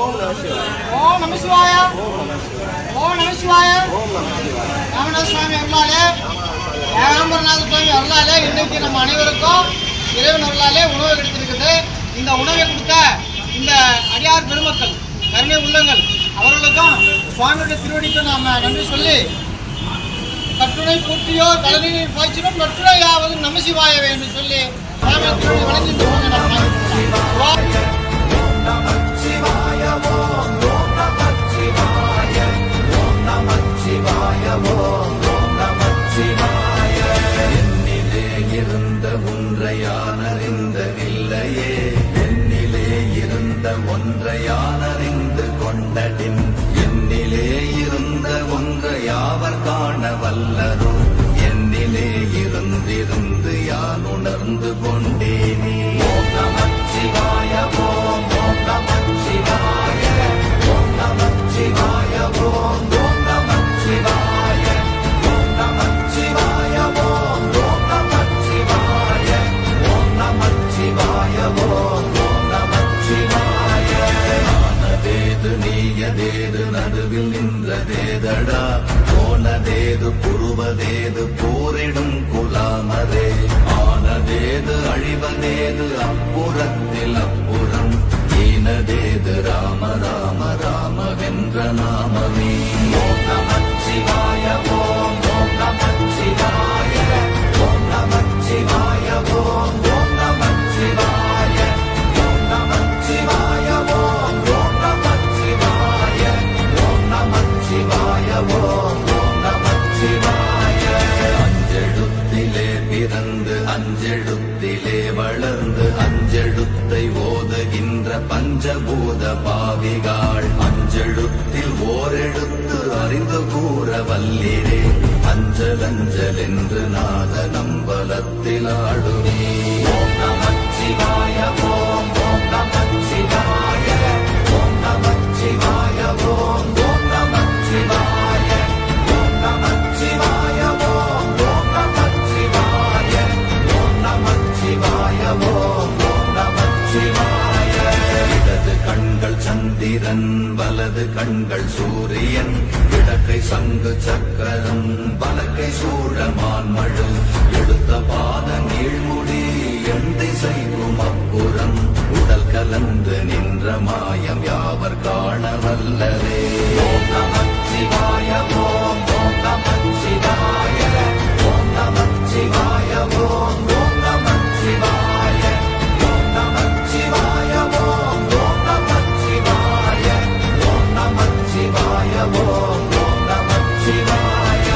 ஓம் நம சிவாய. ஓம் நம சிவாய. ராமநாத சுவாமி அருளாலே, ஏகாம்பரநாத சுவாமி அருளாலே இன்றைக்கு நம்ம அனைவருக்கும் இறைவன் அருளாலே உணவு கிடைத்திருக்குது. இந்த உணவை கொடுத்த இந்த அடியார் பெருமக்கள், கருணை உள்ளங்கள் அவர்களுக்கும் சுவாமியுடைய திருவடிக்கும் நாம் நன்றி சொல்லி, கட்டுரை பூட்டியோ கலநீர் பாய்ச்சினும் கட்டுரையாவது நம சிவாயவே என்று சொல்லி சுவாமி திருவடி வணங்கி என்னிலே இருந்த ஒன்றையானறிந்ததில்லையே, என்னிலே இருந்த ஒன்றையானறிந்து கொண்டடின், என்னிலே இருந்த ஒன்றை யாவர் காண வல்லரோ, என்னிலே இருந்திருந்து யான் உணர்ந்து கொண்டேனே. ஓம் நமச்சிவாய. ஓம் ஓம் நமச்சிவாய. ஓம் நமச்சிவாய. ஓம் ஓம் நமச்சிவாய. ஓம் நமச்சிவாய. ஓம் ஓம் நமச்சிவாய. ஓம் நமச்சிவாய. ஓம் ஓம் நமச்சிவாய. ஆனதேது நீயதேது நடுவில் நின்றதேதடா, போனதேது புருவதேது போரிடும் குலாமரே, ஆனதேது அழிவதேது அப்புறத்தில் அப்புறம், ஈனதேது ராம ராம ராம வென்ற நாமமே. ஓம் நமச்சிவாய. ஓம் ஓம் நமச்சிவாய. ஓம் நமச்சிவாய. ஓம் ஓம் நமச்சிவாய. ஓம் நமச்சிவாய. ஓம் ஓம் நமச்சிவாய. ஓம் நமச்சிவாய. ஓம் ஓம் நமச்சிவாய. அஞ்செழுத்திலே பிறந்து அஞ்செழுத்திலே வளர்ந்து அஞ்செழுத்தை ஓதுகின்ற பஞ்சபூத பாவிகாள், அஞ்செழுத்தில் ஓரெழுத்து அறிந்து கூற வல்லிரே, அஞ்சல் அஞ்சல் என்று நாத நம்பலத்தில் ஆடுமே. ஓம் நமச்சிவாய. ஓம் ஓம் நமச்சிவாய. ஓம் நமச்சிவாய. ஓம் ஓம் நமச்சிவாய. ஓம் நமச்சிவாய. ஓம் ஓம் நமச்சிவாய. ஓம் நமச்சிவாய. ஓம் ஓம் நமச்சிவாய. இடது கண்கள் சந்திரன், வலது கண்கள் சூரியன், இடக்கை சங்கு சக்கரம், வலக்கை சூழமான் மழு, எடுத்த பாத நீழ்முடி எண் திசைக்கும் அப்புறம், உடல் கலந்து நின்ற மாயம் யாவர் காண வல்லரே. ஓம் நமச்சிவாய. ஓம் ஓம் நமச்சிவாய. ஓம் நமச்சிவாய. ஓம் ஓம் நமச்சிவாய. ஓம் நமச்சிவாய. ஓம் ஓம் நமச்சிவாய. ஓம் நமச்சிவாய. ஓம் ஓம் நமச்சிவாய.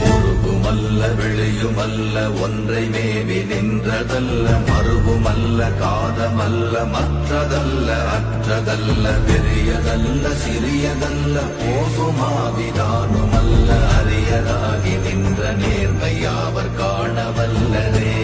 உருவுமல்ல வெளியுமல்ல ஒன்றை மேவி நின்றதல்ல, மறுவுமல்ல காதமல்ல மற்றதல்ல அற்றதல்ல, பெரியதல்ல சிறியதல்ல போகுமாவிதானுமல்ல, அரியராகி நின்ற நேர்மை யாவர் காண வல்லரே.